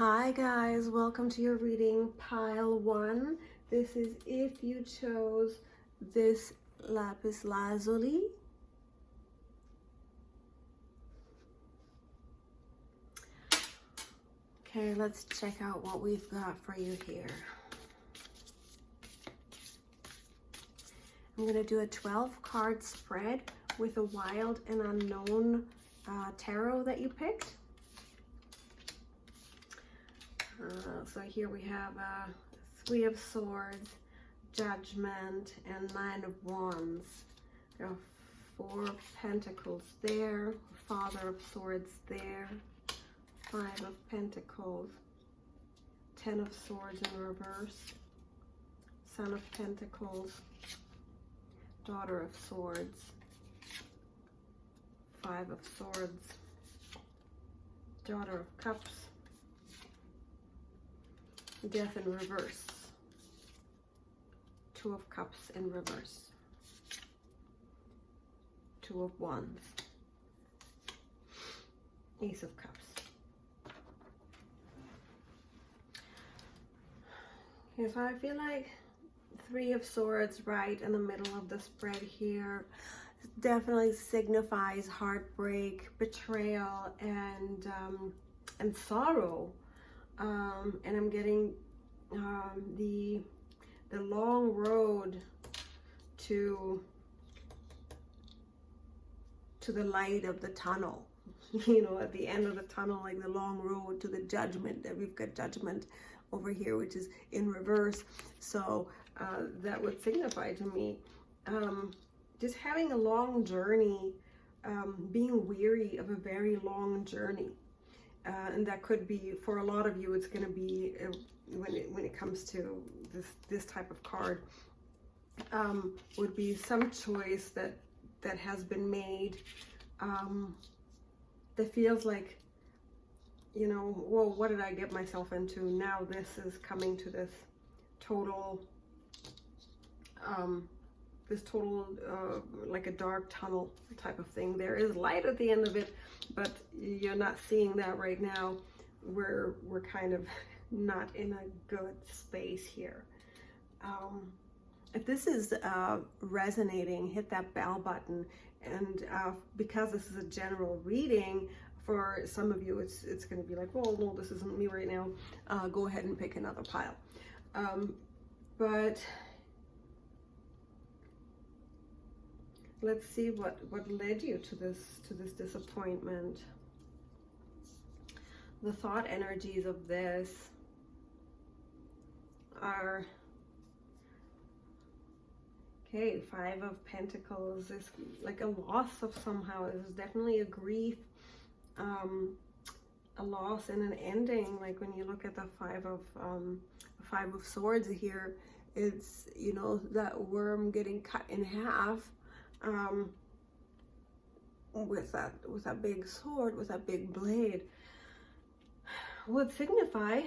Hi guys, welcome to your reading pile 1. This is if you chose this lapis lazuli. Okay, let's check out what we've got for you here. I'm going to do a 12 card spread with a wild and unknown tarot that you picked. So here we have Three of Swords, Judgment, and Nine of Wands. There are Four of Pentacles there, Father of Swords there, Five of Pentacles, Ten of Swords in reverse, Son of Pentacles, Daughter of Swords, Five of Swords, Daughter of Cups, Death in reverse, Two of Cups in reverse, Two of Wands, Ace of Cups. Okay, so I feel like Three of Swords right in the middle of the spread here definitely signifies heartbreak, betrayal, and sorrow. And I'm getting the long road to the light of the tunnel. You know, at the end of the tunnel, like the long road to the judgment. That we've got Judgment over here, which is in reverse. So that would signify to me just having a long journey, being weary of a very long journey. And that could be, for a lot of you, it's going to be, when it comes to this type of card, would be some choice that has been made that feels like, you know, well, what did I get myself into? Now this is coming to this total, like a dark tunnel type of thing. There is light at the end of it, but you're not seeing that right now. We're kind of not in a good space here. If this is resonating, hit that bell button. And because this is a general reading, for some of you, it's going to be like, oh, no, this isn't me right now. Go ahead and pick another pile. But let's see what led you to this disappointment. The thought energies of this are, okay, Five of Pentacles is like a loss of somehow. This is definitely a grief, a loss and an ending. Like when you look at the Five of Swords here, it's, you know, that worm getting cut in half. With that big sword, with that big blade, would signify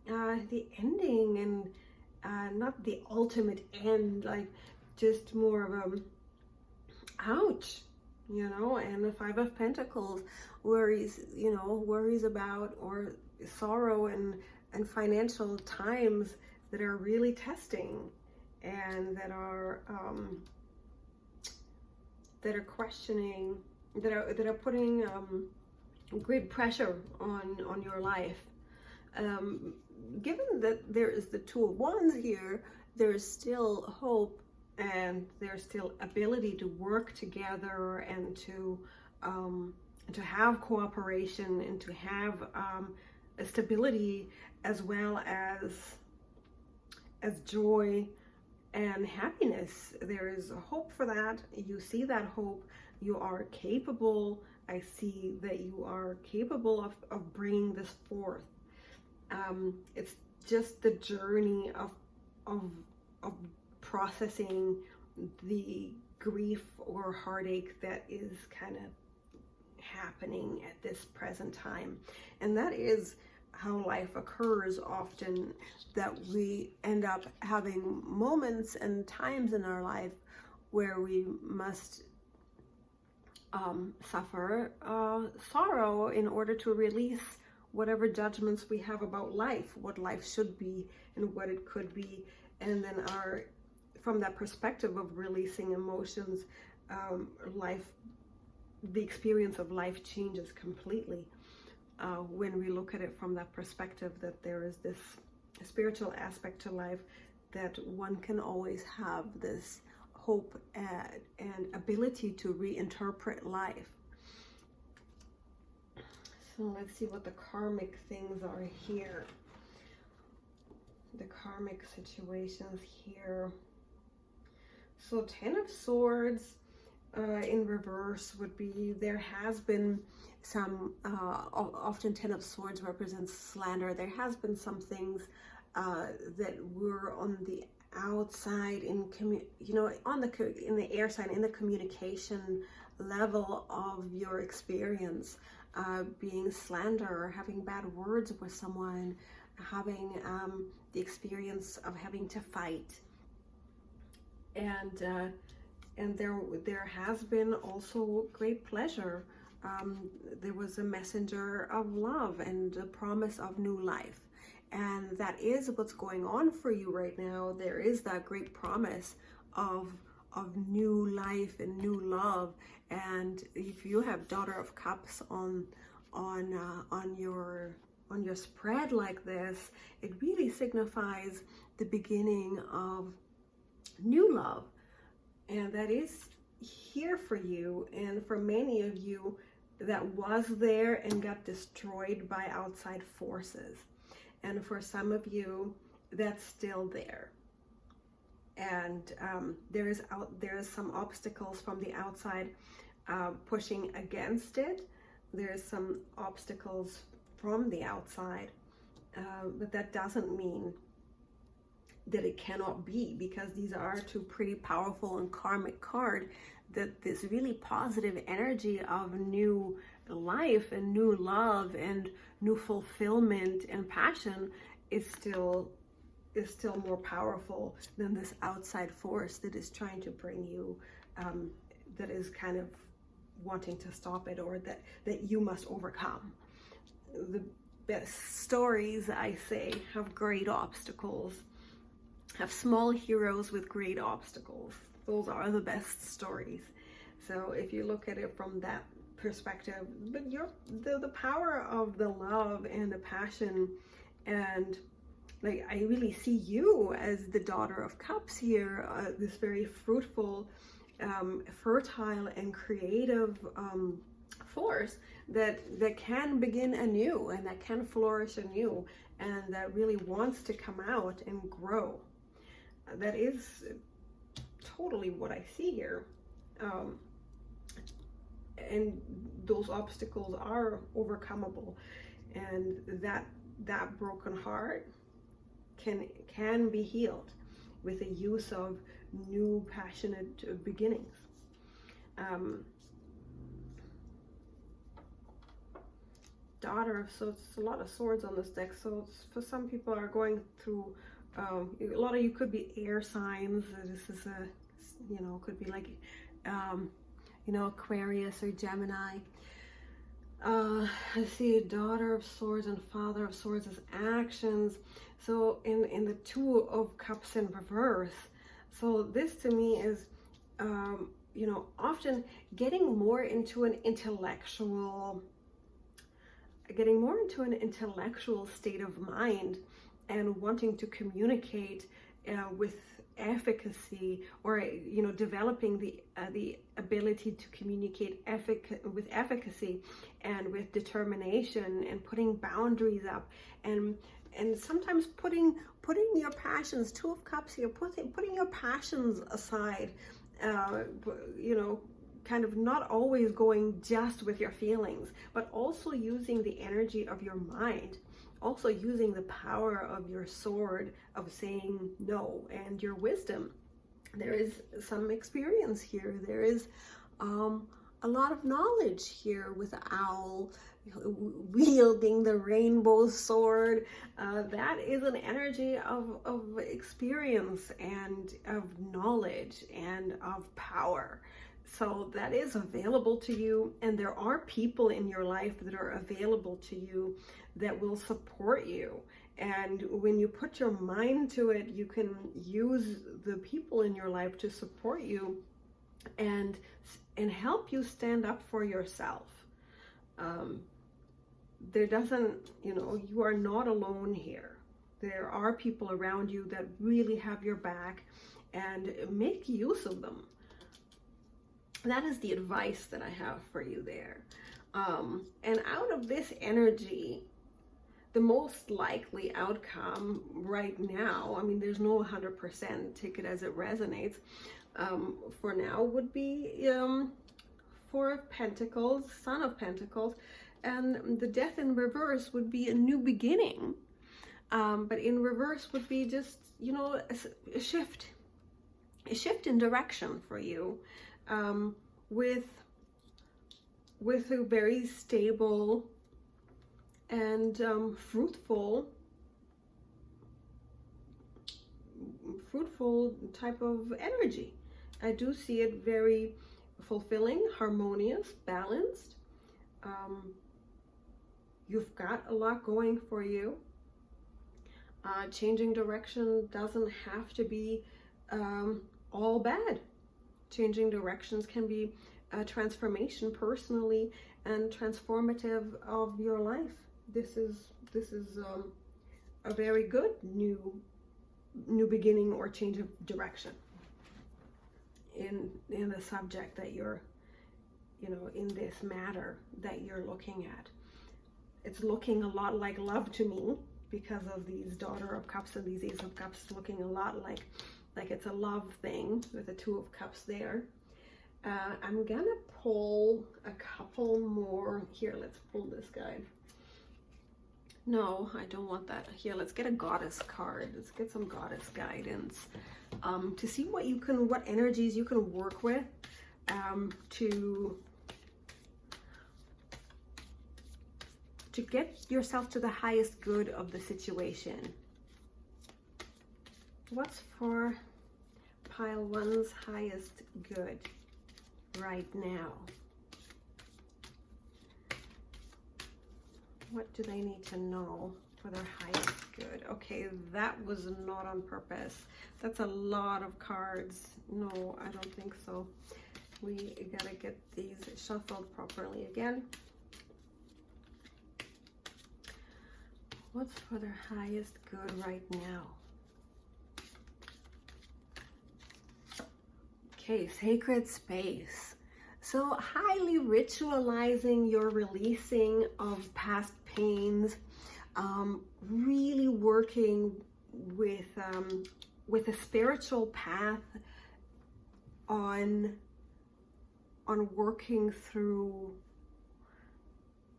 the ending, and not the ultimate end, like just more of a ouch, you know. And the Five of Pentacles, worries, you know, worries about, or sorrow and financial times that are really testing, and that are questioning, that are putting great pressure on your life. Given that there is the Two of Wands here, there is still hope, and there's still ability to work together, and to have cooperation, and to have a stability, as well as joy and happiness. There is a hope for that. You see that hope. You are capable. I see that you are capable of bringing this forth. It's just the journey of processing the grief or heartache that is kind of happening at this present time. And that is how life occurs often, that we end up having moments and times in our life where we must suffer sorrow in order to release whatever judgments we have about life, what life should be and what it could be. And then from that perspective of releasing emotions, the experience of life changes completely when we look at it from that perspective, that there is this spiritual aspect to life, that one can always have this hope and ability to reinterpret life. So let's see what the karmic things are here. The karmic situations here. So 10 of Swords in reverse would be, there has been some, often 10 of Swords represents slander. There has been some things that were on the outside in the air sign, in the communication level of your experience, being slander, having bad words with someone, having the experience of having to fight. And there has been also great pleasure. There was a messenger of love and a promise of new life. And that is what's going on for you right now. There is that great promise of new life and new love. And if you have Daughter of Cups on your spread like this, it really signifies the beginning of new love. And that is here for you. And for many of you, that was there and got destroyed by outside forces. And for some of you, that's still there. And there is some obstacles from the outside pushing against it. There's some obstacles from the outside, but that doesn't mean that it cannot be, because these are two pretty powerful and karmic cards, that this really positive energy of new life and new love and new fulfillment and passion is still more powerful than this outside force that is trying to bring you, that is kind of wanting to stop it, or that you must overcome. The best stories, I say, have great obstacles, have small heroes with great obstacles. Those are the best stories. So if you look at it from that perspective, but the power of the love and the passion, and like, I really see you as the Daughter of Cups here, this very fruitful, fertile and creative force that can begin anew and that can flourish anew, and that really wants to come out and grow. That is totally what I see here. And those obstacles are overcomable, and that broken heart can be healed with the use of new passionate beginnings. Daughter of Swords, a lot of swords on this deck. So for some people are going through, a lot of you could be air signs. This is could be like, Aquarius or Gemini. I see Daughter of Swords and Father of Swords as actions. So in the Two of Cups in reverse. So this to me is, often getting more into an intellectual state of mind, and wanting to communicate with efficacy, or developing the ability to communicate with efficacy and with determination, and putting boundaries up, and sometimes putting your passions, Two of Cups here, putting your passions aside, kind of not always going just with your feelings, but also using the energy of your mind, also using the power of your sword of saying no, and your wisdom. There is some experience here. There is a lot of knowledge here with the owl wielding the rainbow sword. That is an energy of experience and of knowledge and of power. So that is available to you, and there are people in your life that are available to you that will support you. And when you put your mind to it, you can use the people in your life to support you and help you stand up for yourself. There doesn't, you are not alone here. There are people around you that really have your back, and make use of them. That is the advice that I have for you there. And out of this energy, the most likely outcome right now, I mean, there's no 100%, take it as it resonates, for now would be Four of Pentacles, Son of Pentacles, and the Death in reverse would be a new beginning. But in reverse would be just, a shift in direction for you, with a very stable and fruitful type of energy. I do see it very fulfilling, harmonious, balanced. You've got a lot going for you. Changing direction doesn't have to be all bad. Changing directions can be a transformation personally and transformative of your life. This is a very good new beginning or change of direction in the subject that you're, in this matter that you're looking at. It's looking a lot like love to me, because of these Daughter of Cups and these Ace of Cups, looking a lot like it's a love thing with the Two of Cups there. I'm gonna pull a couple more. Here, let's pull this guy. No, I don't want that. Here, let's get a Goddess card. Let's get some Goddess guidance to see what energies you can work with to get yourself to the highest good of the situation. What's for pile one's highest good right now? What do they need to know for their highest good? Okay, that was not on purpose. That's a lot of cards. No, I don't think so. We gotta get these shuffled properly again. What's for their highest good right now? Okay, sacred space. So highly ritualizing your releasing of past pains, really working with a spiritual path on working through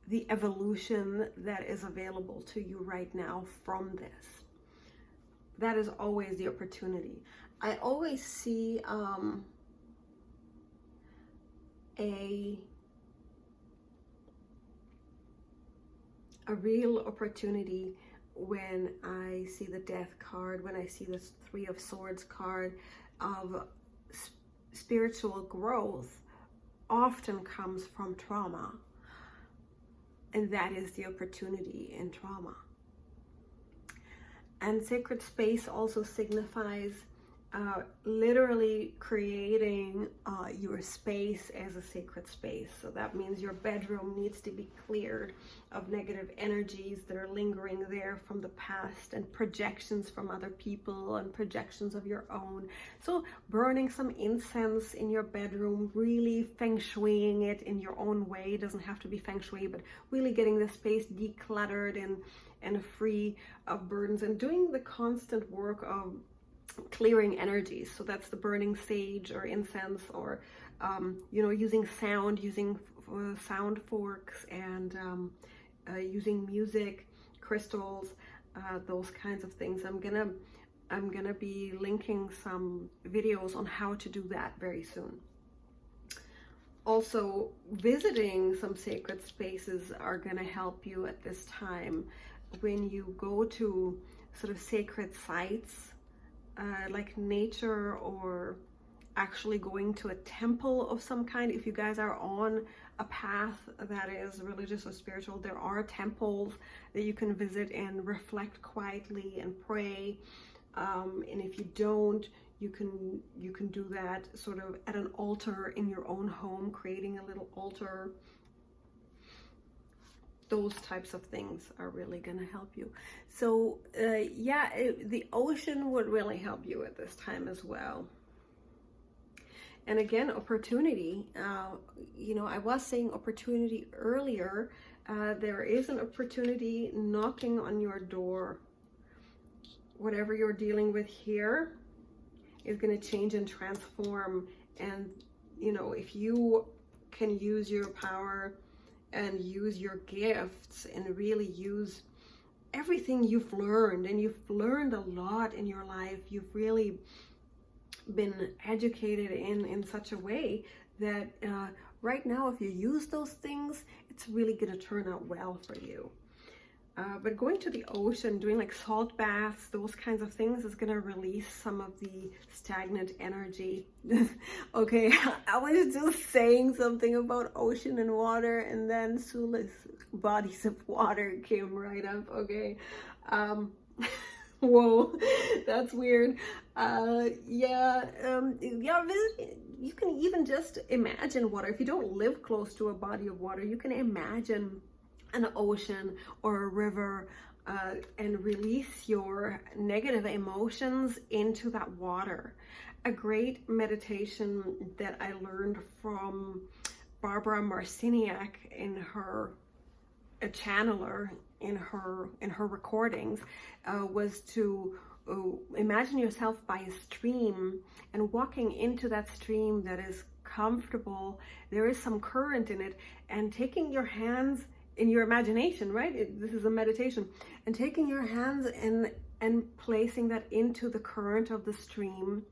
the evolution that is available to you right now from this. That is always the opportunity. I always see a real opportunity when I see the Death card, when I see this Three of Swords card, of spiritual growth often comes from trauma. And that is the opportunity in trauma. And sacred space also signifies literally creating your space as a sacred space. So that means your bedroom needs to be cleared of negative energies that are lingering there from the past, and projections from other people and projections of your own. So burning some incense in your bedroom, really feng shuiing it in your own way. It doesn't have to be feng shui, but really getting the space decluttered and free of burdens, and doing the constant work of clearing energies. So that's the burning sage or incense, or using sound forks, and using music, crystals, those kinds of things. I'm gonna be linking some videos on how to do that very soon. Also, visiting some sacred spaces are gonna help you at this time. When you go to sort of sacred sites, like nature, or actually going to a temple of some kind. If you guys are on a path that is religious or spiritual, there are temples that you can visit and reflect quietly and pray. And if you don't, you can do that sort of at an altar in your own home, creating a little altar. Those types of things are really going to help you. So the ocean would really help you at this time as well. And again, opportunity. I was saying opportunity earlier. There is an opportunity knocking on your door. Whatever you're dealing with here is going to change and transform. And, if you can use your power and use your gifts and really use everything you've learned, and you've learned a lot in your life, you've really been educated in such a way that right now, if you use those things, it's really going to turn out well for you. But going to the ocean, doing like salt baths, those kinds of things is going to release some of the stagnant energy. Okay, I was just saying something about ocean and water, and then Sula's bodies of water came right up. Okay. Whoa, that's weird. You can even just imagine water. If you don't live close to a body of water, you can imagine an ocean or a river, and release your negative emotions into that water. A great meditation that I learned from Barbara Marciniak in her a channeler in her recordings was to imagine yourself by a stream and walking into that stream that is comfortable. There is some current in it, and taking your hands in your imagination, right? This is a meditation, and taking your hands and placing that into the current of the stream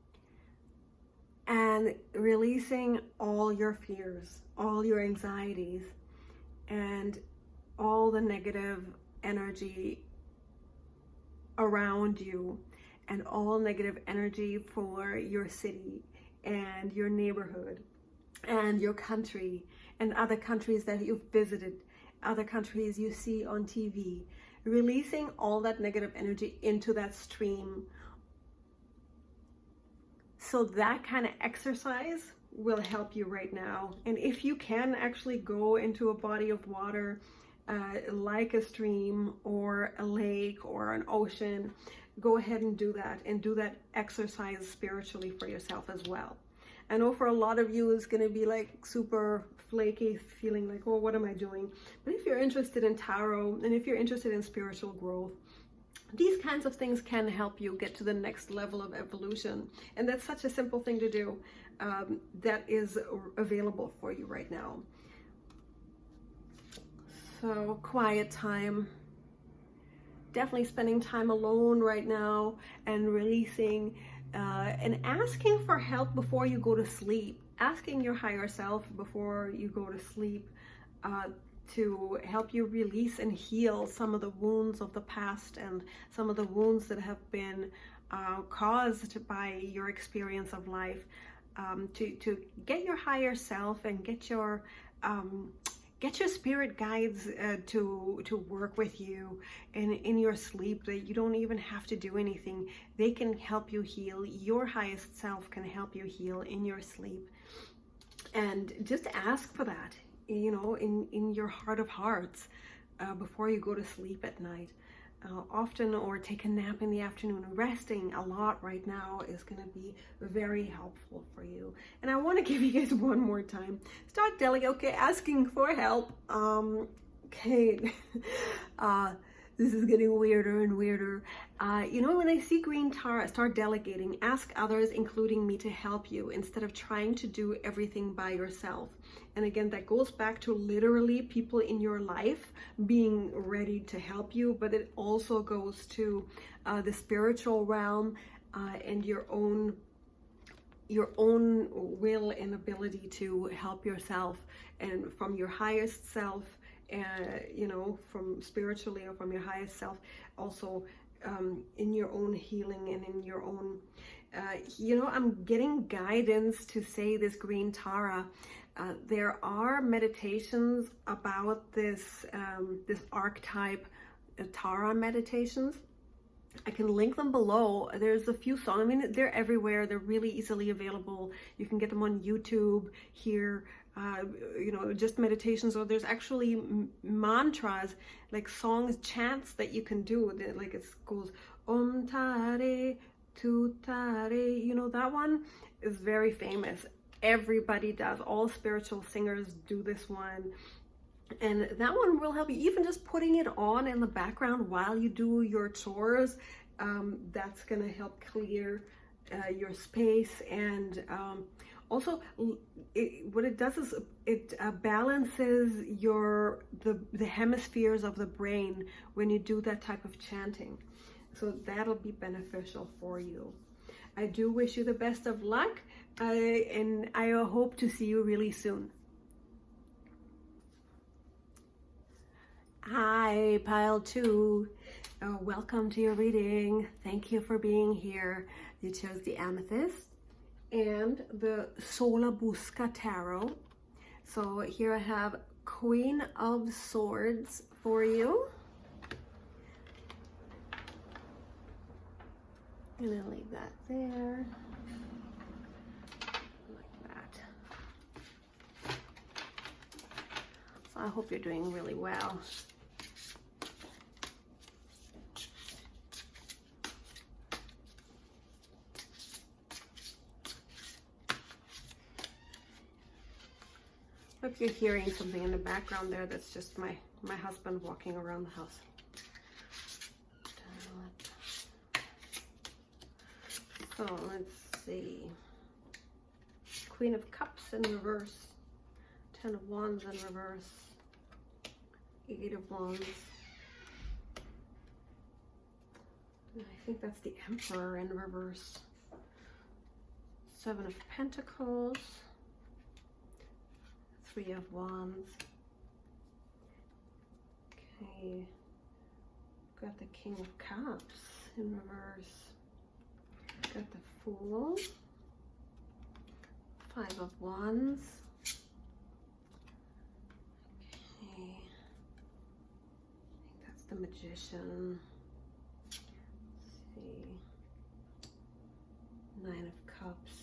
and releasing all your fears, all your anxieties, and all the negative energy around you, and all negative energy for your city and your neighborhood and your country and other countries that you've visited, other countries you see on TV, releasing all that negative energy into that stream. So that kind of exercise will help you right now. And if you can actually go into a body of water, like a stream or a lake or an ocean, go ahead and do that exercise spiritually for yourself as well. I know for a lot of you it's going to be like super flaky, feeling like, oh, what am I doing? But if you're interested in tarot, and if you're interested in spiritual growth, these kinds of things can help you get to the next level of evolution. And that's such a simple thing to do, that is available for you right now. So quiet time, definitely spending time alone right now, and releasing and asking for help before you go to sleep. Asking your higher self before you go to sleep to help you release and heal some of the wounds of the past and some of the wounds that have been caused by your experience of life. To get your higher self and get your spirit guides to work with you in your sleep, that you don't even have to do anything. They can help you heal. Your highest self can help you heal in your sleep. And just ask for that, in your heart of hearts, before you go to sleep at night. Often, or take a nap in the afternoon. Resting a lot right now is going to be very helpful for you. And I want to give you guys one more time. Start delegating. Okay, asking for help. Okay. This is getting weirder and weirder. When I see green Tara, start delegating. Ask others, including me, to help you instead of trying to do everything by yourself. And again, that goes back to literally people in your life being ready to help you, but it also goes to the spiritual realm and your own will and ability to help yourself, and from your highest self, from spiritually, or from your highest self, also in your own healing and in your own, I'm getting guidance to say this green Tara. There are meditations about this this archetype, Tara meditations. I can link them below. There's a few songs. I mean, they're everywhere. They're really easily available. You can get them on YouTube here. You know, just meditations, or there's actually mantras, like songs, chants that you can do. Like it goes Tare Tu Tare. You know, that one is very famous. Everybody does. All spiritual singers do this one. And that one will help you. Even just putting it on in the background while you do your chores, that's going to help clear your space. And also, what it does is it balances the hemispheres of the brain when you do that type of chanting. So that'll be beneficial for you. I do wish you the best of luck, and I hope to see you really soon. Hi, Pile 2. Welcome to your reading. Thank you for being here. You chose the Amethyst and the Solabusca Tarot. So here I have Queen of Swords for you. I'm going to leave that there. Like that. So I hope you're doing really well. If you're hearing something in the background there, that's just my husband walking around the house. So let's see. Queen of Cups in reverse. 10 of Wands in reverse. 8 of Wands. I think that's the Emperor in reverse. 7 of Pentacles. 3 of Wands. Okay. Got the King of Cups in reverse. Got the Fool. 5 of Wands. Okay. I think that's the Magician. Let's see. 9 of Cups.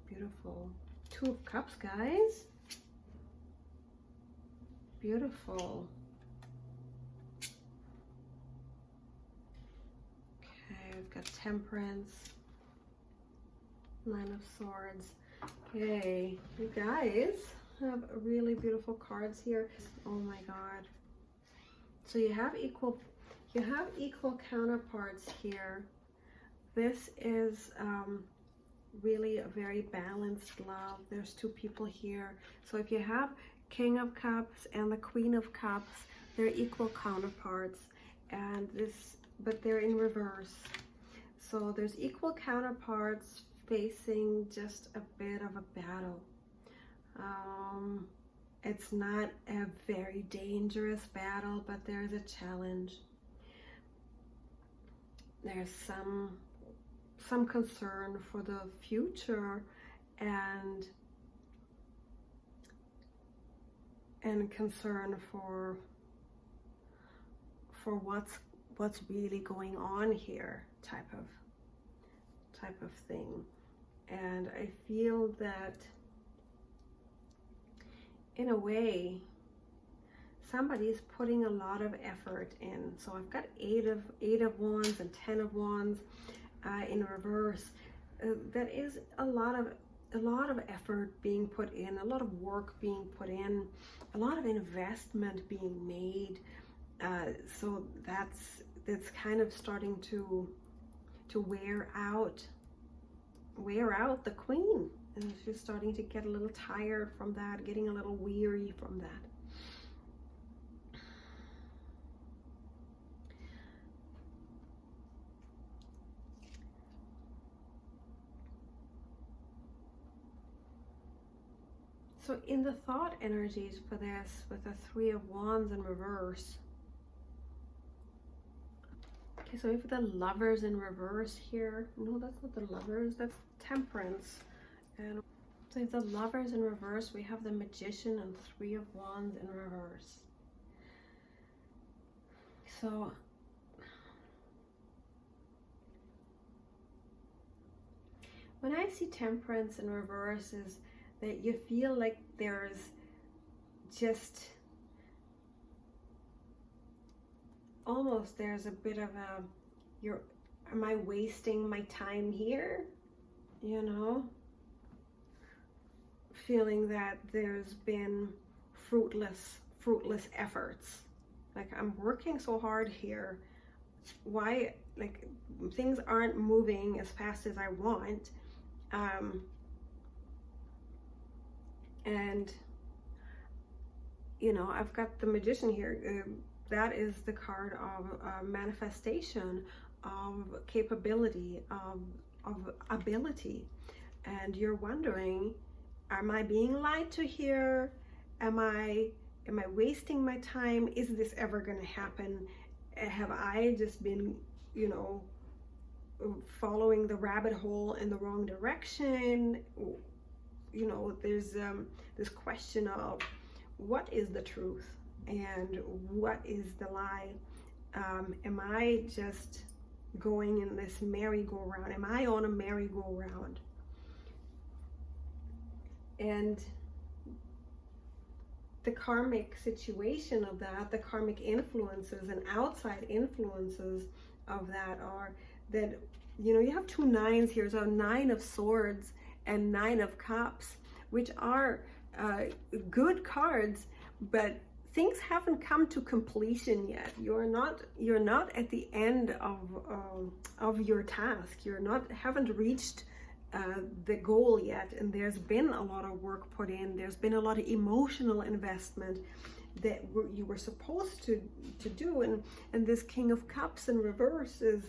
Beautiful. 2 of Cups, guys. Beautiful. Okay, we've got Temperance. 9 of Swords. Okay, you guys have really beautiful cards here. Oh my God. So you have equal counterparts here. This is really a very balanced love. There's 2 people here. So if you have King of Cups and the Queen of Cups, they're equal counterparts, and but they're in reverse. So there's equal counterparts facing just a bit of a battle. It's not a very dangerous battle, but there's a challenge. There's some concern for the future and concern for what's really going on here, type of thing. And I feel that in a way somebody is putting a lot of effort in. So I've got 8 of Wands and 10 of Wands in reverse. That is a lot of effort being put in, a lot of work being put in, a lot of investment being made. So that's kind of starting to wear out the Queen, and she's starting to get a little tired from that, getting a little weary from that. So in the thought energies for this, with the 3 of Wands in reverse. Okay, so if the Lovers in reverse here, no, that's not the Lovers, that's Temperance. And So if the Lovers in reverse, we have the Magician and Three of Wands in reverse. So when I see Temperance in reverse, is that you feel like there's just almost, there's a bit of a, am I wasting my time here? You know? Feeling that there's been fruitless efforts. Like, I'm working so hard here. Why, like, things aren't moving as fast as I want. And, you know, I've got the Magician here. That is the card of manifestation, of capability, of ability. And you're wondering, am I being lied to here? Am I wasting my time? Is this ever going to happen? Have I just been, you know, following the rabbit hole in the wrong direction? You know, there's this question of what is the truth and what is the lie? Am I just going in this merry-go-round? Am I on a merry-go-round? And the karmic situation of that, the karmic influences and outside influences of that are that, you know, you have two nines here. So 9 of Swords and 9 of Cups, which are good cards, but things haven't come to completion yet. You're not at the end of your task. Haven't reached the goal yet, and there's been a lot of work put in. There's been a lot of emotional investment that you were supposed to do, and this King of Cups in reverse is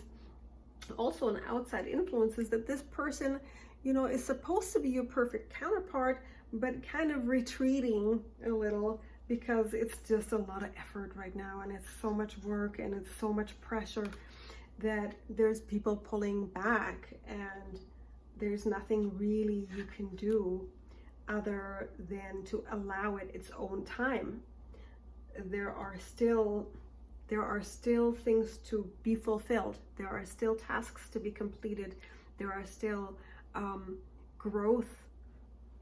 also an outside influence. Is that this person, you know, is supposed to be your perfect counterpart, but kind of retreating a little because it's just a lot of effort right now, and it's so much work and it's so much pressure that there's people pulling back, and there's nothing really you can do other than to allow it its own time. There are still things to be fulfilled. There are still tasks to be completed. There are still growth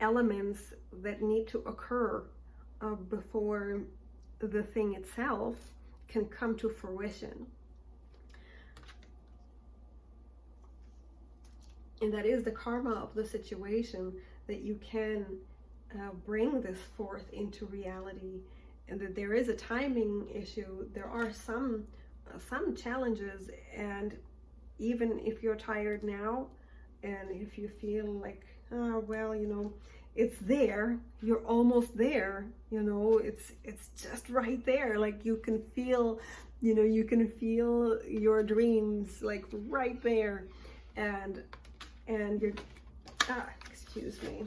elements that need to occur before the thing itself can come to fruition. And that is the karma of the situation, that you can bring this forth into reality, and that there is a timing issue. There are some challenges, and even if you're tired now, and if you feel like, oh, well, you know, it's there, you're almost there, you know, it's just right there. Like, you can feel, you know, you can feel your dreams like right there, and you're, excuse me.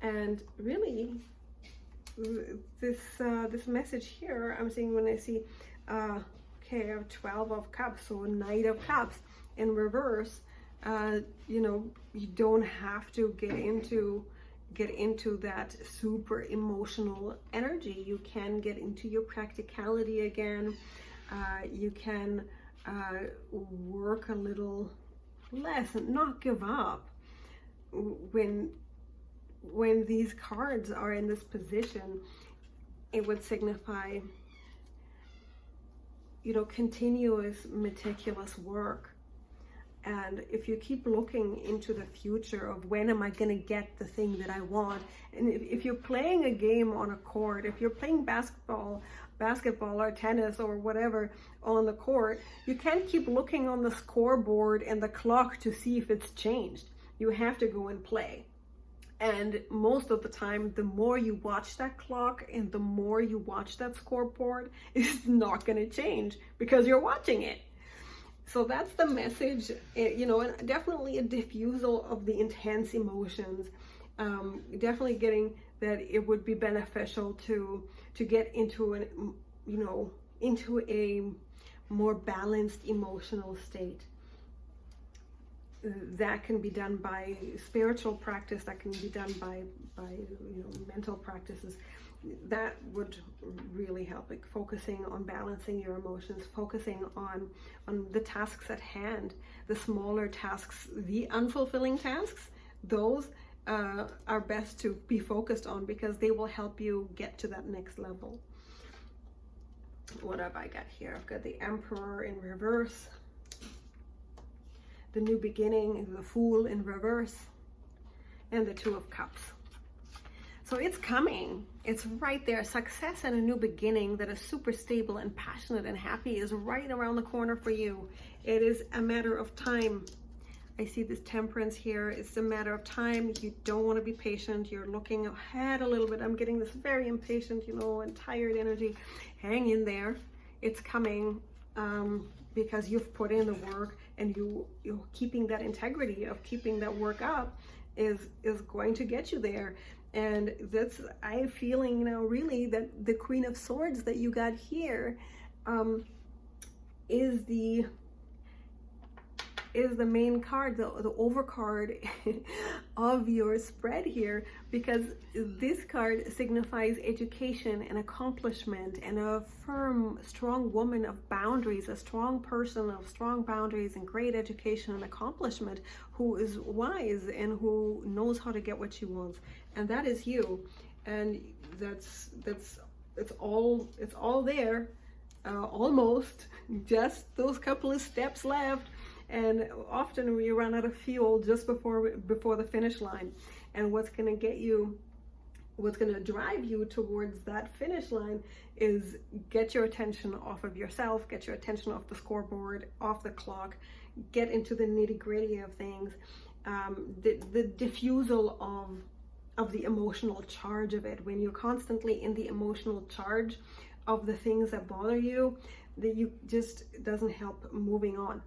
And really, this message here, I'm seeing when I see, okay, I have 12 of Cups, so Knight of Cups in reverse. You know, you don't have to get into that super emotional energy. You can get into your practicality again. You can work a little less and not give up. When these cards are in this position, it would signify, you know, continuous, meticulous work. And if you keep looking into the future of when am I going to get the thing that I want, and if you're playing a game on a court, if you're playing basketball or tennis or whatever on the court, you can't keep looking on the scoreboard and the clock to see if it's changed. You have to go and play. And most of the time, the more you watch that clock and the more you watch that scoreboard, it's not going to change because you're watching it. So that's the message, you know, and definitely a diffusal of the intense emotions. Definitely getting that it would be beneficial to get into an, you know, into a more balanced emotional state. that can be done by spiritual practice, that can be done by mental practices. That would really help, like focusing on balancing your emotions, focusing on the tasks at hand, the smaller tasks, the unfulfilling tasks. Those are best to be focused on, because they will help you get to that next level. What have I got here? I've got the Emperor in reverse, the New Beginning, the Fool in reverse, and the Two of Cups. So it's coming. It's right there. Success and a new beginning that is super stable and passionate and happy is right around the corner for you. It is a matter of time. I see this Temperance here. It's a matter of time. You don't want to be patient. You're looking ahead a little bit. I'm getting this very impatient, and tired energy. Hang in there. It's coming, because you've put in the work, and you're keeping that integrity of keeping that work up is going to get you there. And I'm feeling now really that the Queen of Swords that you got here is the main card, the overcard of your spread here, because this card signifies education and accomplishment and a firm, strong woman of boundaries, a strong person of strong boundaries and great education and accomplishment, who is wise and who knows how to get what she wants. And that is you. And it's all there, almost, just those couple of steps left. And often we run out of fuel just before the finish line. And what's going to drive you towards that finish line is get your attention off of yourself, get your attention off the scoreboard, off the clock, get into the nitty-gritty of things, the diffusal of the emotional charge of it. When you're constantly in the emotional charge of the things that bother you, that you just doesn't help moving on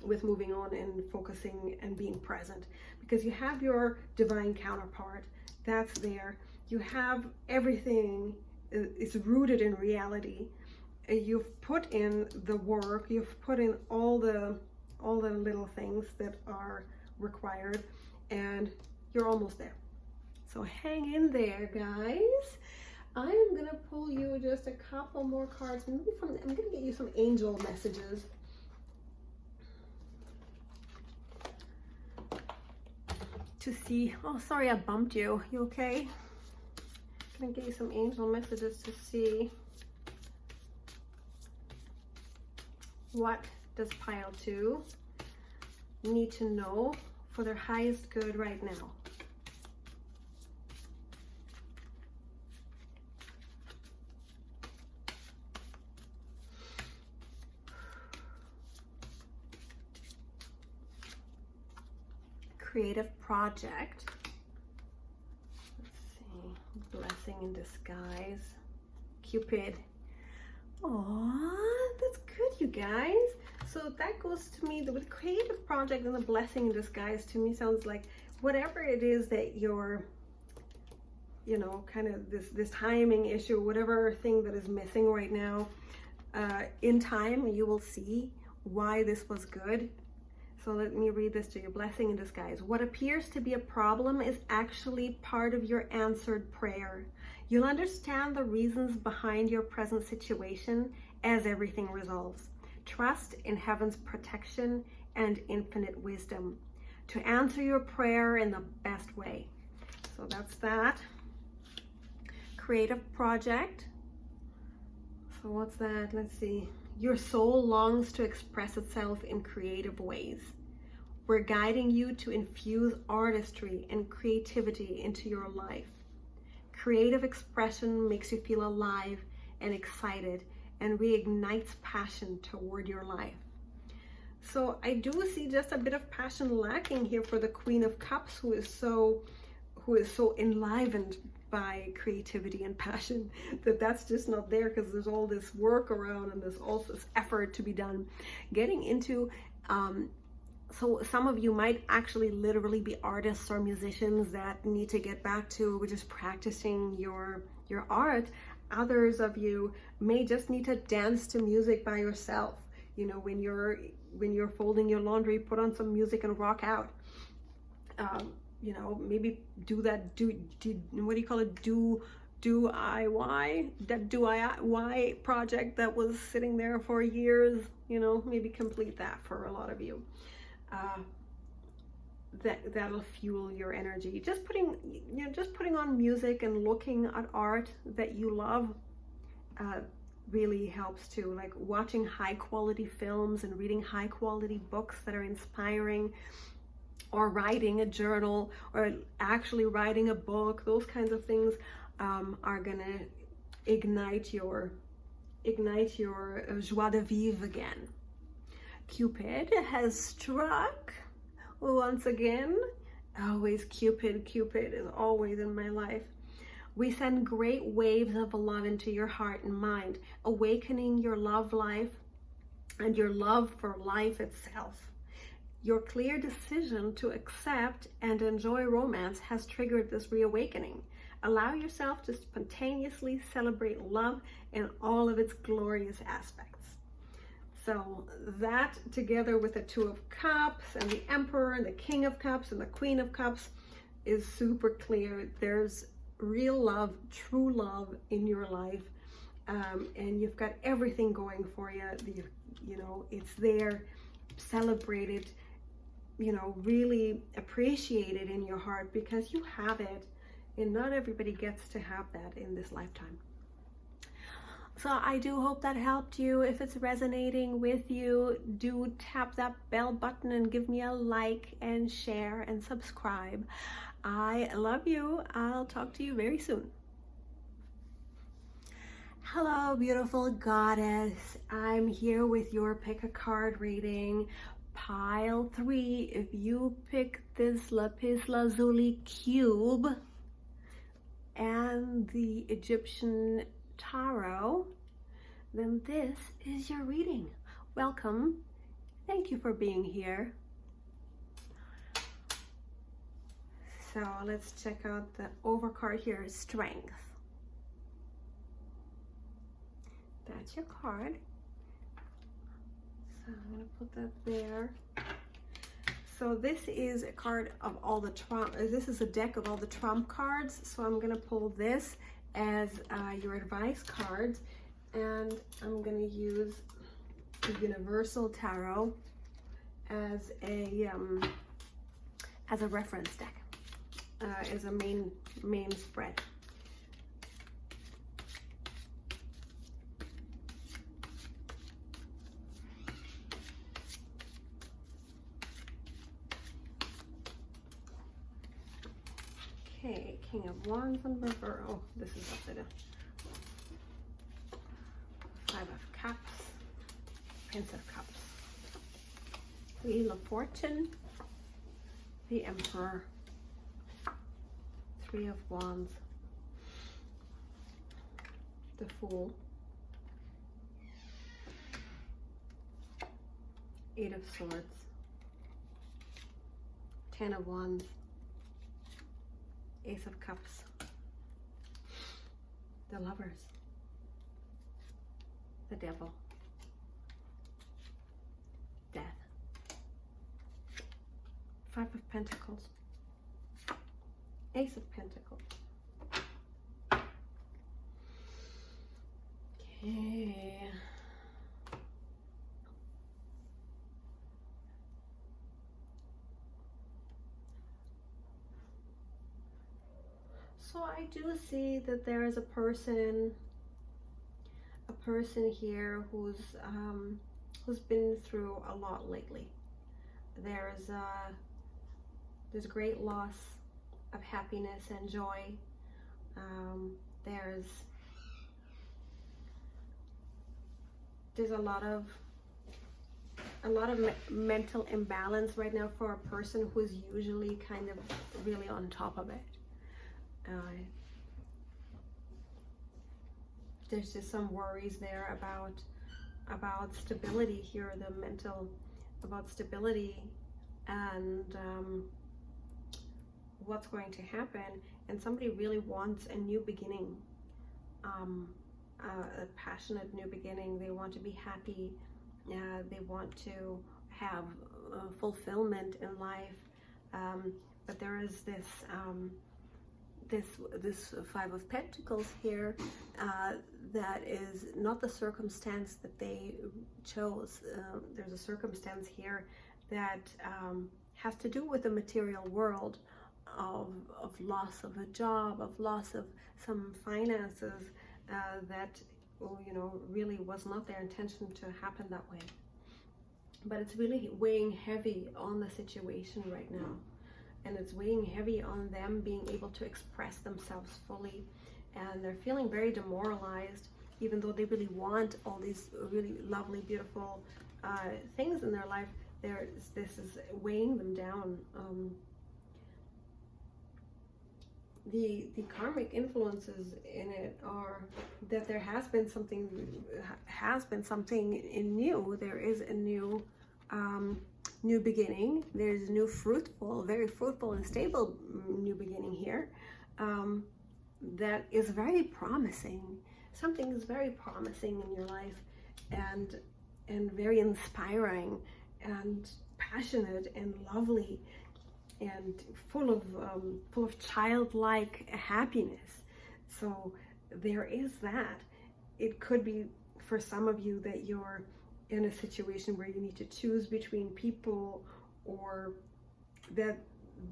and focusing and being present, because you have your divine counterpart that's there. You have everything is rooted in reality. You've put in the work, you've put in all the little things that are required, and you're almost there. So hang in there, guys. I'm gonna pull you just a couple more cards. I'm gonna get you some angel messages. To see, oh, sorry, I bumped you. You okay? I'm gonna give you some angel messages to see what does pile 2 need to know for their highest good right now. Creative project. Let's see. Blessing in disguise. Cupid. Aww, that's good, you guys. So that goes to me, the creative project and the blessing in disguise to me sounds like whatever it is that you're, kind of this timing issue, whatever thing that is missing right now, in time you will see why this was good. So let me read this to you. Blessing in disguise. What appears to be a problem is actually part of your answered prayer. You'll understand the reasons behind your present situation as everything resolves. Trust in heaven's protection and infinite wisdom to answer your prayer in the best way. So that's that. Creative project. So what's that? Let's see. Your soul longs to express itself in creative ways. We're guiding you to infuse artistry and creativity into your life. Creative expression makes you feel alive and excited and reignites passion toward your life. So I do see just a bit of passion lacking here for the Queen of Cups, who is so enlivened by creativity and passion, that's just not there, because there's all this work around and there's also this effort to be done. Getting into, so some of you might actually literally be artists or musicians that need to get back to just practicing your art. Others of you may just need to dance to music by yourself. You know, when you're folding your laundry, put on some music and rock out. You know, maybe do that, what do you call it? That DIY project that was sitting there for years, you know, maybe complete that for a lot of you. That'll fuel your energy. Just putting on music and looking at art that you love really helps too. Like watching high quality films and reading high quality books that are inspiring, or writing a journal, or actually writing a book. Those kinds of things are gonna ignite your joie de vivre again. Cupid has struck once again. Always Cupid is always in my life. We send great waves of love into your heart and mind, awakening your love life and your love for life itself. Your clear decision to accept and enjoy romance has triggered this reawakening. Allow yourself to spontaneously celebrate love in all of its glorious aspects. So that, together with the Two of Cups and the Emperor and the King of Cups and the Queen of Cups, is super clear. There's real love, true love in your life, and you've got everything going for you. You know, it's there. Celebrate it. You know, really appreciate it in your heart, because you have it, and not everybody gets to have that in this lifetime. So I do hope that helped you. If it's resonating with you, do tap that bell button and give me a like and share and subscribe. I love you. I'll talk to you very soon. Hello, beautiful goddess. I'm here with your pick a card reading. Pile 3, if you pick this lapis lazuli cube and the Egyptian tarot, then this is your reading. Welcome. Thank you for being here. So let's check out the overcard here, Strength. That's your card. So I'm going to put that there. So this is a card of all the trump. This is a deck of all the trump cards. So I'm going to pull this as your advice cards, and I'm going to use the Universal Tarot as a reference deck, as a main spread. Okay, King of Wands on reverse. Oh, this is upside down. 5 of Cups, Prince of Cups, Wheel of Fortune, the Emperor, 3 of Wands, the Fool, 8 of Swords, 10 of Wands, Ace of Cups, the Lovers, the Devil, Death, 5 of Pentacles, Ace of Pentacles. Okay. So I do see that there is a person here who's been through a lot lately. There's great loss of happiness and joy. There's a lot of mental imbalance right now for a person who's usually kind of really on top of it. There's just some worries there about stability here, about stability and what's going to happen. And somebody really wants a new beginning, a passionate new beginning. They want to be happy. They want to have fulfillment in life, but there is this Five of Pentacles here that is not the circumstance that they chose. There's a circumstance here that has to do with the material world, of loss of a job, of loss of some finances that really was not their intention to happen that way. But it's really weighing heavy on the situation right now. And it's weighing heavy on them being able to express themselves fully. And they're feeling very demoralized, even though they really want all these really lovely, beautiful things in their life. This is weighing them down. The karmic influences in it are that there has been something in new. There is a new beginning. There's new very fruitful and stable new beginning here that is very promising. Something is very promising in your life, and very inspiring and passionate and lovely and full of childlike happiness. So there is that. It could be for some of you that you're in a situation where you need to choose between people, or that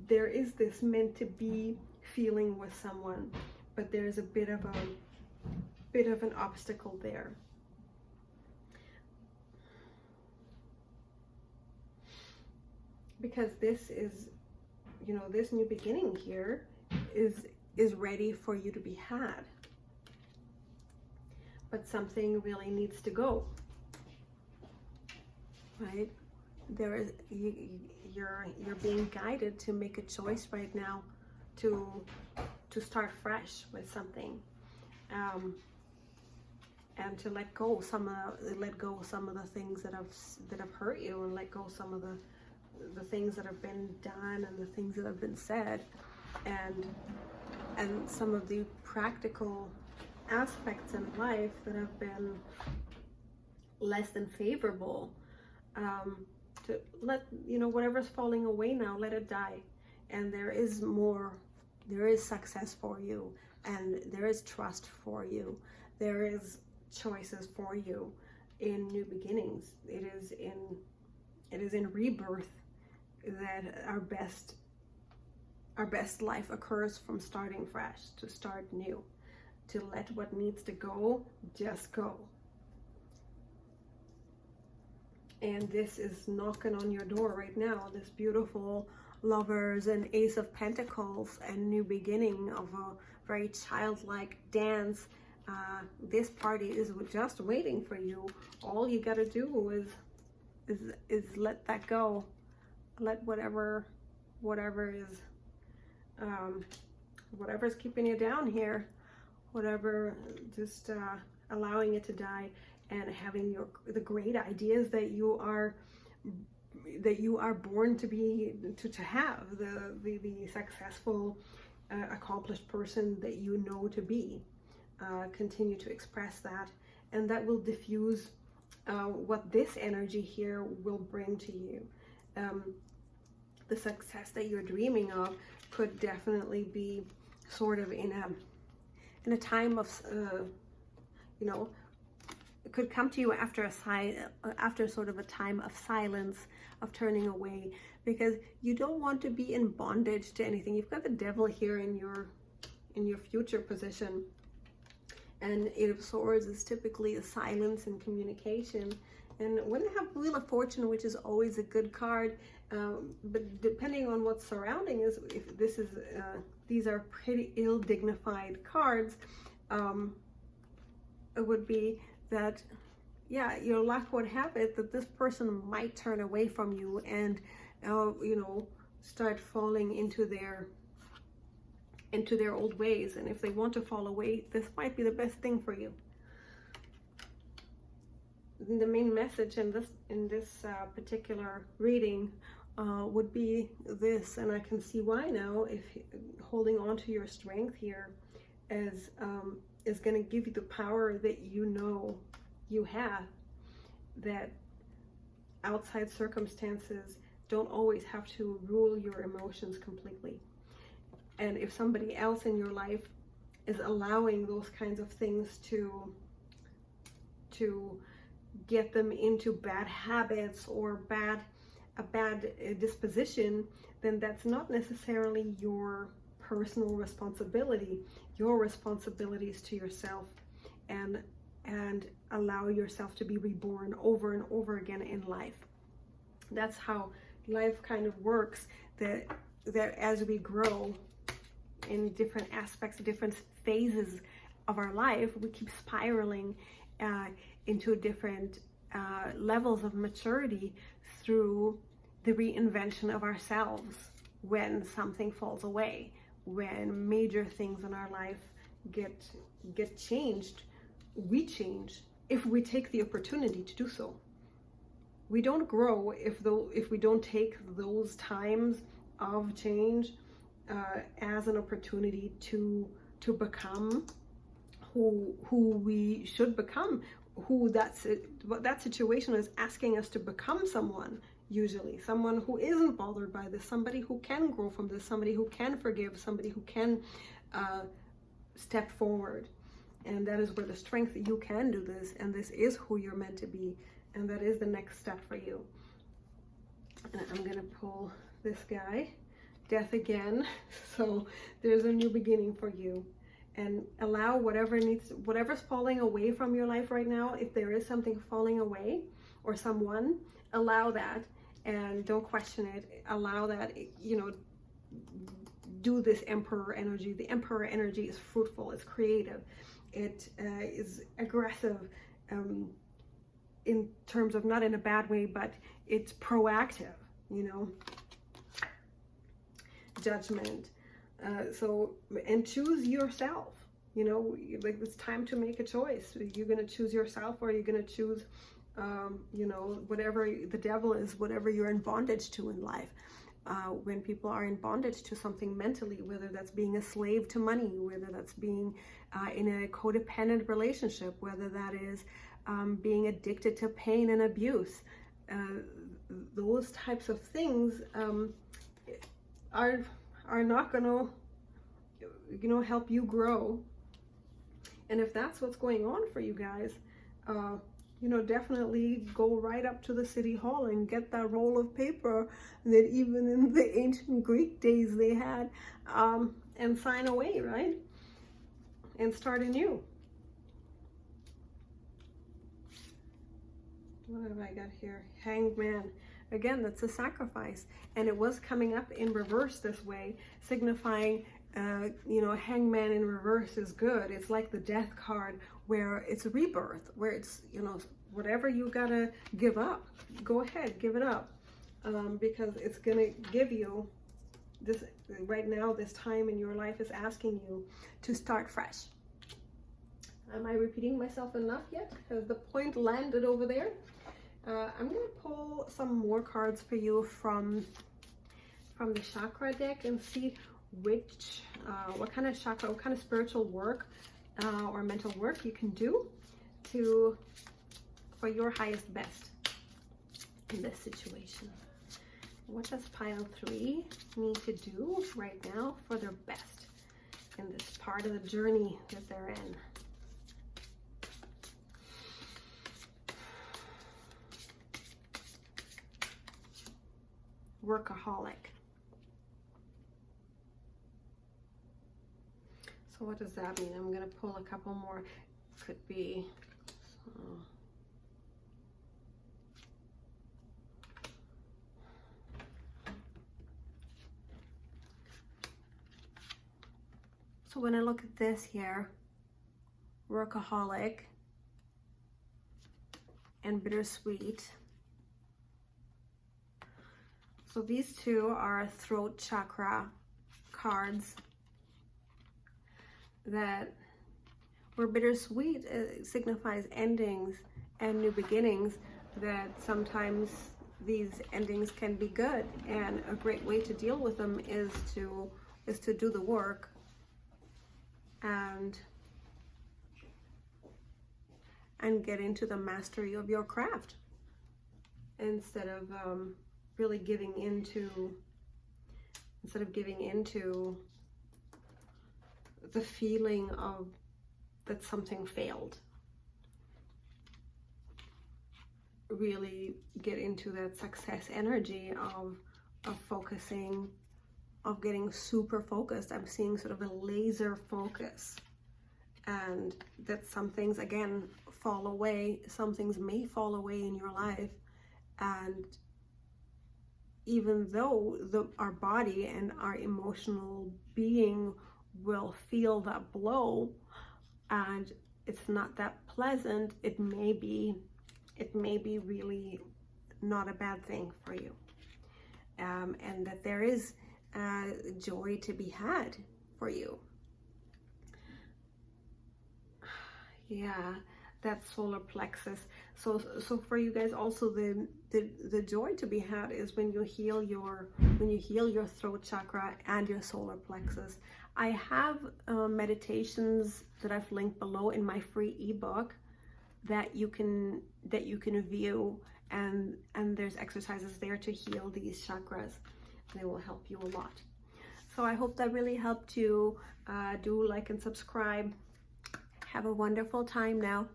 there is this meant to be feeling with someone, but there's a bit of an obstacle there. Because this is, this new beginning here is ready for you to be had. But something really needs to go. Right? You're being guided to make a choice right now to start fresh with something, and to let go some of the things that have hurt you, and let go some of the things that have been done and the things that have been said, and some of the practical aspects in life that have been less than favorable. To let whatever's falling away now, let it die, and there is success for you, and there is trust for you, there is choices for you in new beginnings. It is in rebirth that our best life occurs, from starting fresh, to start new, to let what needs to go just go. And this is knocking on your door right now, this beautiful Lovers and Ace of Pentacles and new beginning of a very childlike dance. This party is just waiting for you. All you gotta do is let that go. Let whatever's keeping you down here, just allowing it to die, and having the great ideas that you are born to have, the successful, accomplished person that you know to be. Continue to express that, and that will diffuse what this energy here will bring to you. The success that you're dreaming of could definitely be sort of in a time of it could come to you after sort of a time of silence, of turning away, because you don't want to be in bondage to anything. You've got the devil here in your future position, and Eight of Swords is typically a silence and communication. And when they have Wheel of Fortune, which is always a good card, but depending on what's surrounding is, if this is these are pretty ill-dignified cards, it would be that, yeah, your luck would have it that this person might turn away from you and start falling into their old ways. And if they want to fall away, this might be the best thing for you. The main message in this particular reading would be this, and I can see why now. If holding on to your strength here is going to give you the power that you know you have, that outside circumstances don't always have to rule your emotions completely. And if somebody else in your life is allowing those kinds of things to get them into bad habits or a bad disposition, then that's not necessarily your personal responsibility. Your responsibility is to yourself, and allow yourself to be reborn over and over again in life. That's how life kind of works, that as we grow in different aspects, different phases of our life, we keep spiraling into different levels of maturity through the reinvention of ourselves. When something falls away, when major things in our life get changed, we change if we take the opportunity to do so. We don't grow if we don't take those times of change as an opportunity to become who we should become, who that situation is asking us to become. Someone, usually someone who isn't bothered by this, somebody who can grow from this, somebody who can forgive, somebody who can step forward. And that is where the strength that you can do this, and this is who you're meant to be, and that is the next step for you. And I'm gonna pull this guy, Death again. So there's a new beginning for you, and allow whatever's falling away from your life right now. If there is something falling away or someone, allow that and don't question it. Allow that, do this Emperor energy. The Emperor energy is fruitful, it's creative, it is aggressive in terms of, not in a bad way, but it's proactive, Judgment. And choose yourself, like it's time to make a choice. You're going to choose yourself, or you're going to choose, whatever the devil is, whatever you're in bondage to in life. When people are in bondage to something mentally, whether that's being a slave to money, whether that's being in a codependent relationship, whether that is being addicted to pain and abuse, those types of things are not going to, help you grow. And if that's what's going on for you guys, definitely go right up to the city hall and get that roll of paper that even in the ancient Greek days they had, and sign away, right? And start anew. What have I got here? Hanged Man. Again, that's a sacrifice. And it was coming up in reverse this way, signifying, hangman in reverse is good. It's like the death card, where it's a rebirth, where it's, whatever you gotta give up, go ahead, give it up. Because it's gonna give you this, right now, this time in your life is asking you to start fresh. Am I repeating myself enough yet? Has the point landed over there? I'm gonna pull some more cards for you from the chakra deck and see what kind of chakra, what kind of spiritual work or mental work you can do for your highest best in this situation. What does pile 3 need to do right now for their best in this part of the journey that they're in? Workaholic. So what does that mean? I'm going to pull a couple more. Could be. So when I look at this here, workaholic and bittersweet. So these two are throat chakra cards that were bittersweet. It signifies endings and new beginnings, that sometimes these endings can be good, and a great way to deal with them is to do the work and get into the mastery of your craft. instead of really giving into the feeling of that something failed. Really get into that success energy of focusing, of getting super focused. I'm seeing sort of a laser focus, and that some things again fall away. Some things may fall away in your life, and even though our body and our emotional being will feel that blow, and it's not that pleasant, it may be really not a bad thing for you, and that there is joy to be had for you. Yeah, that solar plexus. So for you guys also, the joy to be had is when you heal your throat chakra and your solar plexus. I have meditations that I've linked below in my free ebook that you can view, and there's exercises there to heal these chakras. They will help you a lot. So I hope that really helped you. Do like and subscribe. Have a wonderful time now.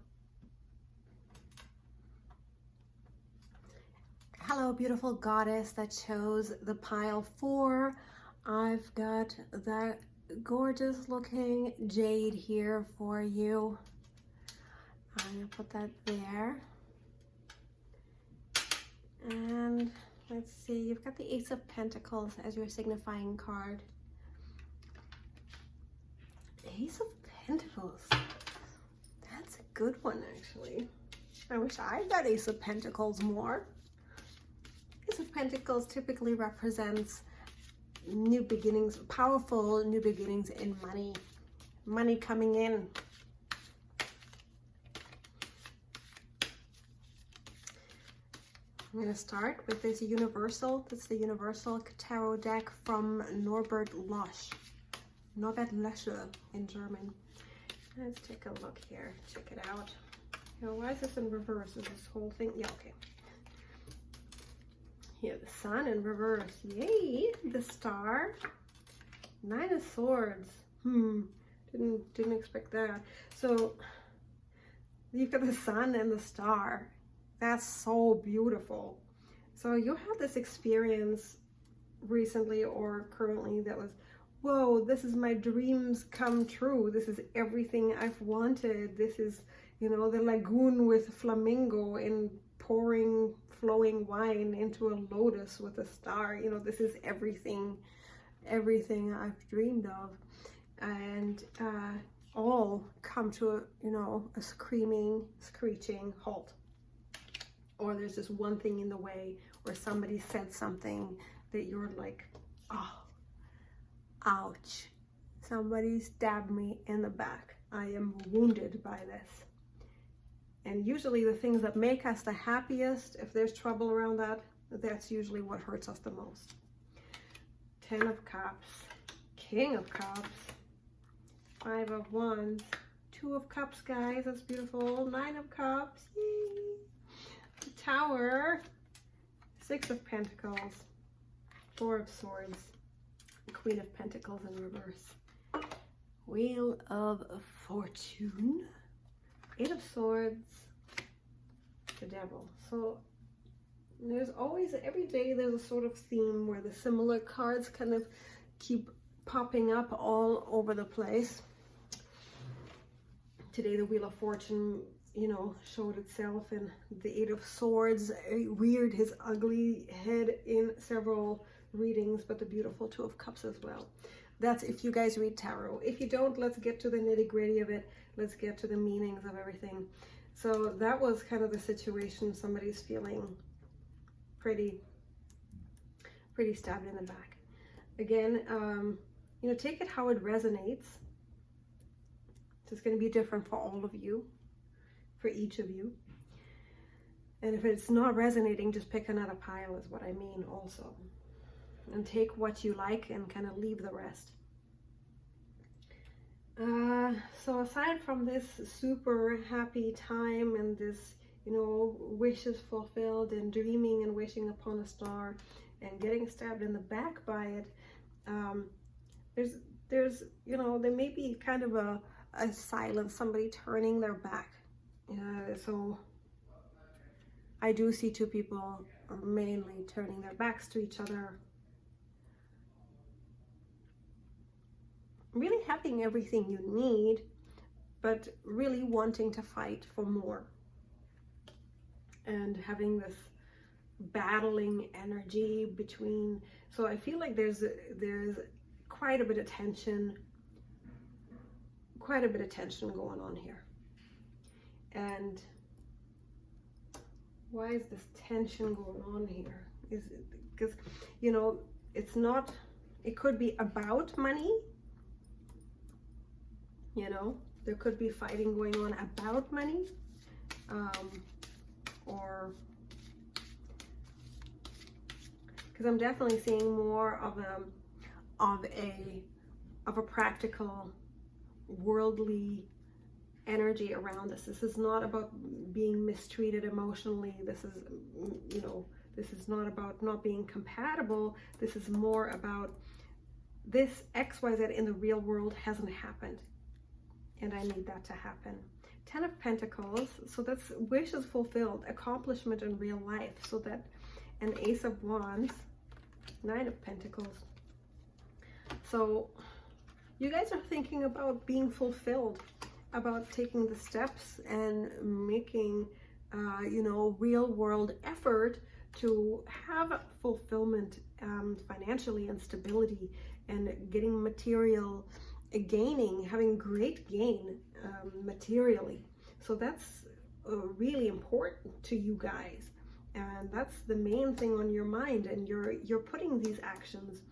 Hello, beautiful goddess that chose the pile 4. I've got that gorgeous looking jade here for you. I'm gonna put that there. And let's see, you've got the Ace of Pentacles as your signifying card. Ace of Pentacles. That's a good one, actually. I wish I got Ace of Pentacles more. Ace of Pentacles typically represents new beginnings, powerful new beginnings in money. Money coming in. I'm going to start with this Universal. That's the Universal Tarot deck from Norbert Losch. Norbert Lösche in German. Let's take a look here. Check it out. Now, why is this in reverse? Is this whole thing? Yeah, okay. Here, the Sun in reverse. Yay! The Star. 9 of Swords. Didn't expect that. So you've got the Sun and the Star. That's so beautiful. So you had this experience recently or currently that was, whoa, this is my dreams come true. This is everything I've wanted. This is, you know, the lagoon with flamingo and pouring flowing wine into a lotus with a star. You know, this is everything I've dreamed of. And all come to a screaming, screeching halt. Or there's just one thing in the way, or somebody said something that you're like, oh, ouch. Somebody stabbed me in the back. I am wounded by this. And usually the things that make us the happiest, if there's trouble around that, that's usually what hurts us the most. 10 of Cups, King of Cups, 5 of Wands, 2 of Cups, guys, that's beautiful. 9 of Cups, yay. The Tower, 6 of Pentacles, 4 of Swords, Queen of Pentacles in reverse, Wheel of Fortune, 8 of Swords, the Devil. So there's always, every day there's a sort of theme where the similar cards kind of keep popping up all over the place. Today the Wheel of Fortune, you know, showed itself in the 8 of Swords, reared his ugly head in several readings, but the beautiful 2 of Cups as well. That's if you guys read tarot. If you don't, let's get to the nitty-gritty of it. Let's get to the meanings of everything. So that was kind of the situation. Somebody's feeling pretty stabbed in the back. Again, you know, take it how it resonates. So it's going to be different for all of you, for each of you. And if it's not resonating, just pick another pile is what I mean also. And take what you like and kind of leave the rest. So aside from this super happy time and this you know, wishes fulfilled and dreaming and wishing upon a star and getting stabbed in the back by it. There's, you know, there may be kind of a silence, somebody turning their back. So I do see two people mainly turning their backs to each other, really having everything you need, but really wanting to fight for more and having this battling energy between. So I feel like there's quite a bit of tension going on here. And why is this tension going on here? Is it because, you know, it's not, it could be about money, you know, there could be fighting going on about money, or because I'm definitely seeing more of a practical, worldly energy around this. This is not about being mistreated emotionally. This is, you know, this is not about not being compatible. This is more about this XYZ in the real world hasn't happened, and I need that to happen. 10 of Pentacles, so that's wishes fulfilled, accomplishment in real life. So that, an Ace of Wands, 9 of Pentacles. So you guys are thinking about being fulfilled, about taking the steps and making, you know, real world effort to have fulfillment financially and stability and getting material, gaining, having great gain materially. So that's really important to you guys. And that's the main thing on your mind, and you're putting these actions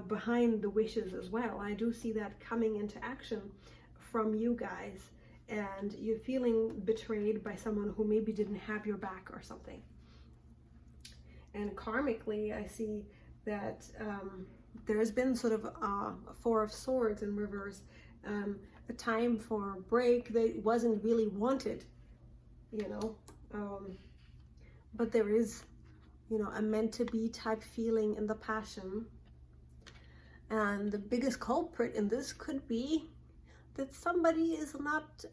behind the wishes as well. I do see that coming into action from you guys, and you're feeling betrayed by someone who maybe didn't have your back or something. And karmically, I see that there's been sort of a 4 of Swords in reverse, a time for a break that wasn't really wanted, you know, but there is, you know, a meant to be type feeling in the passion. And the biggest culprit in this could be that somebody is not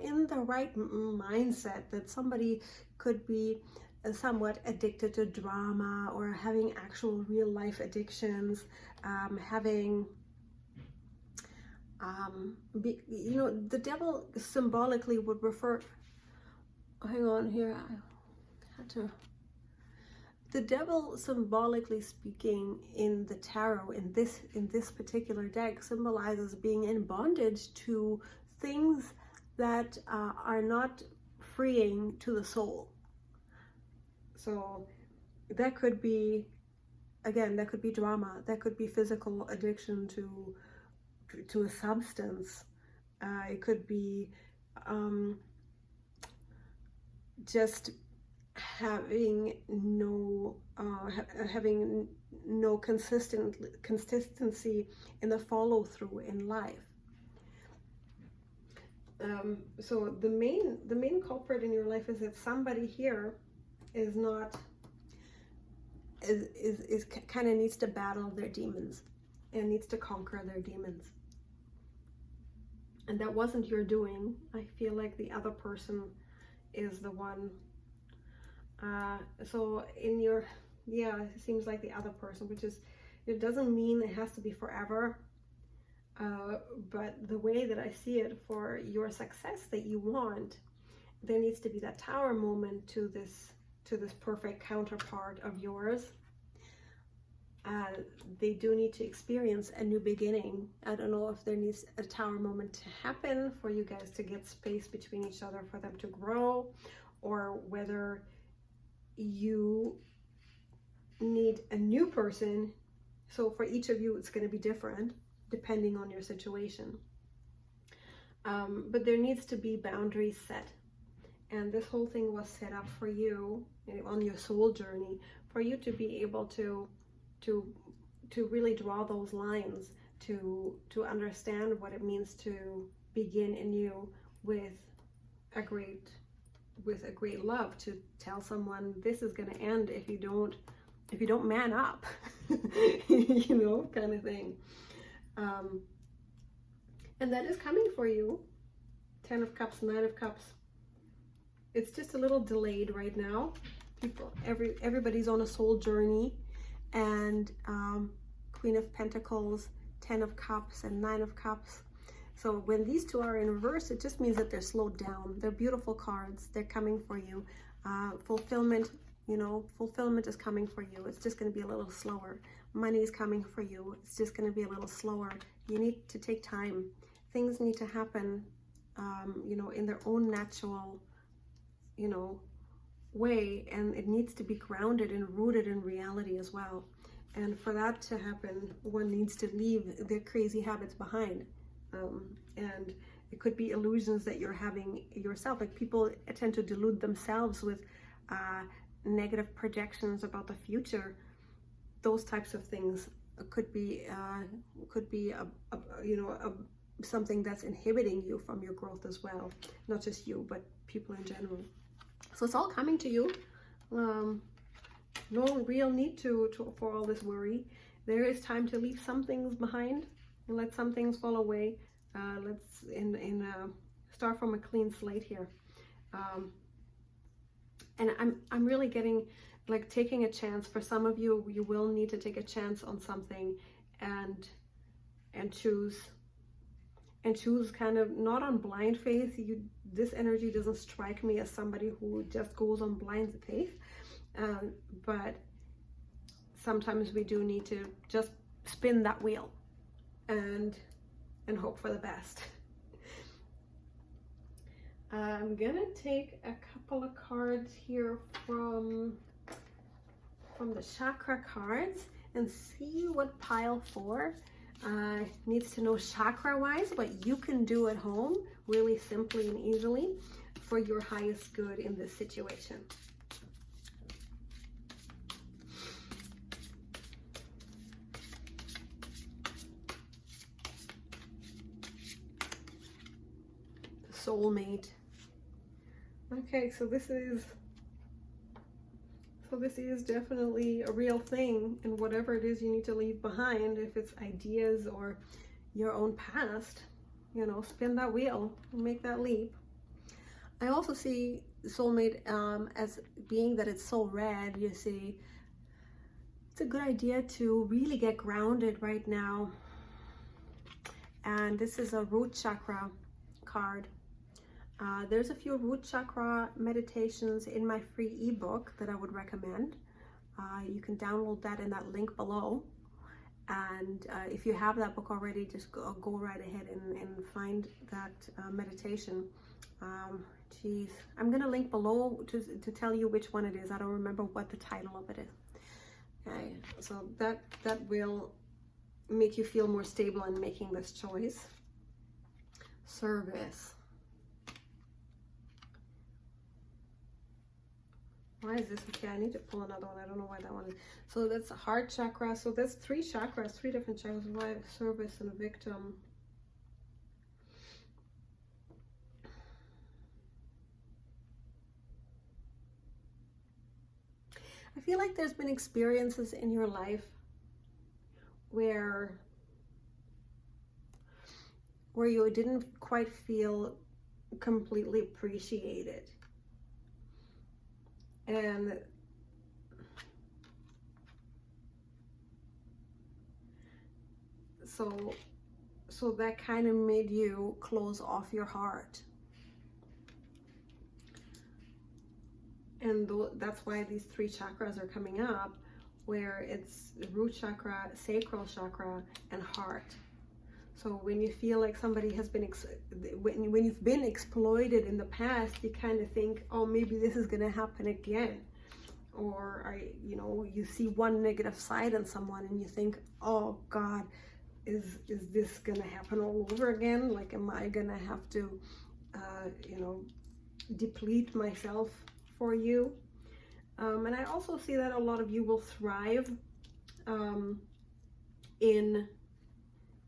in the right mindset, that somebody could be somewhat addicted to drama or having actual real life addictions, having, you know, the devil symbolically would refer, hang on here, I had to, the devil, symbolically speaking, in the tarot, in this particular deck, symbolizes being in bondage to things that are not freeing to the soul. So that could be, again, that could be drama, that could be physical addiction to a substance. It could be just having no consistency in the follow-through in life. So the main culprit in your life is that somebody here is not, is kind of needs to battle their demons and needs to conquer their demons. And that wasn't your doing. I feel like the other person is the one. So in your, yeah, it seems like the other person, which is, it doesn't mean it has to be forever. But the way that I see it, for your success that you want, there needs to be that tower moment to this perfect counterpart of yours. They do need to experience a new beginning. I don't know if there needs a tower moment to happen for you guys to get space between each other for them to grow, or whether you need a new person. So for each of you, it's going to be different depending on your situation. But there needs to be boundaries set. And this whole thing was set up for you on your soul journey, for you to be able to really draw those lines, to understand what it means to begin anew with a great with a great love to tell someone this is going to end if you don't man up, you know, kind of thing. And that is coming for you. 10 of Cups, 9 of Cups. It's just a little delayed right now. Everybody's on a soul journey, and Queen of Pentacles, 10 of Cups, and 9 of Cups. So when these two are in reverse, it just means that they're slowed down. They're beautiful cards. They're coming for you. Fulfillment, you know, fulfillment is coming for you. It's just going to be a little slower. Money is coming for you. It's just going to be a little slower. You need to take time. Things need to happen, you know, in their own natural, you know, way, and it needs to be grounded and rooted in reality as well. And for that to happen, one needs to leave their crazy habits behind. And it could be illusions that you're having yourself. Like, people tend to delude themselves with negative projections about the future. Those types of things could be you know, something that's inhibiting you from your growth as well. Not just you, but people in general. So it's all coming to you. No real need for all this worry. There is time to leave some things behind and let some things fall away. Let's start from a clean slate here. And I'm really getting, like, taking a chance. For some of you, you will need to take a chance on something and choose kind of not on blind faith. This energy doesn't strike me as somebody who just goes on blind faith, but sometimes we do need to just spin that wheel and hope for the best. I'm gonna take a couple of cards here from the chakra cards and see what pile 4 needs to know chakra wise, what you can do at home really simply and easily for your highest good in this situation. Soulmate. Okay, so this is definitely a real thing, and whatever it is you need to leave behind, if it's ideas or your own past, you know, spin that wheel and make that leap. I also see soulmate as being that it's so red. You see, it's a good idea to really get grounded right now. And this is a root chakra card. There's a few root chakra meditations in my free ebook that I would recommend. You can download that in that link below. And if you have that book already, just go right ahead and find that meditation. Geez, I'm gonna link below to tell you which one it is. I don't remember what the title of it is. Okay, so that will make you feel more stable in making this choice. Service. Why is this? Okay, I need to pull another one. I don't know why that one is. So that's a heart chakra. So that's 3 chakras, 3 different chakras. Why service and a victim? I feel like there's been experiences in your life where you didn't quite feel completely appreciated. And so that kind of made you close off your heart. And that's why these 3 chakras are coming up, where it's root chakra, sacral chakra, and heart. So when you feel like somebody has been, when you've been exploited in the past, you kind of think, oh, maybe this is going to happen again. Or, you know, you see one negative side in someone and you think, oh God, is this going to happen all over again? Like, am I going to have to, you know, deplete myself for you? And I also see that a lot of you will thrive in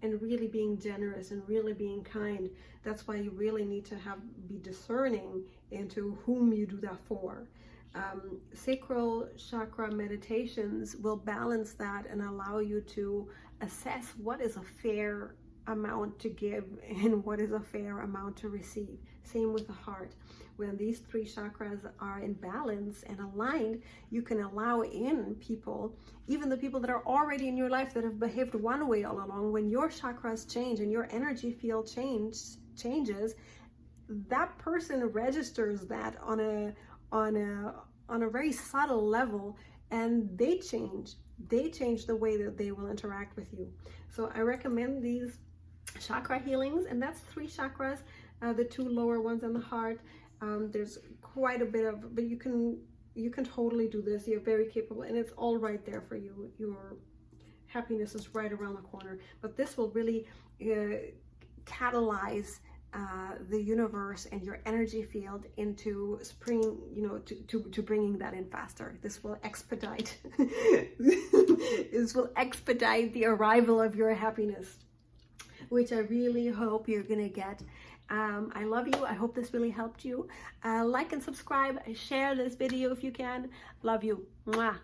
and really being generous and really being kind. That's why you really need to be discerning into whom you do that for. Sacral chakra meditations will balance that and allow you to assess what is a fair amount to give and what is a fair amount to receive. Same with the heart. When these three chakras are in balance and aligned, you can allow in people, even the people that are already in your life that have behaved one way all along. When your chakras change and your energy field changes, that person registers that on a very subtle level, and they change the way that they will interact with you. So I recommend these chakra healings, and that's 3 chakras, the 2 lower ones in the heart. There's quite a bit of, but you can totally do this. You're very capable, and it's all right there for you. Your happiness is right around the corner. But this will really catalyze the universe and your energy field into spring, to bringing that in faster. This will expedite the arrival of your happiness, which I really hope you're gonna get. I love you. I hope this really helped you. Like and subscribe. Share this video if you can. Love you. Mwah.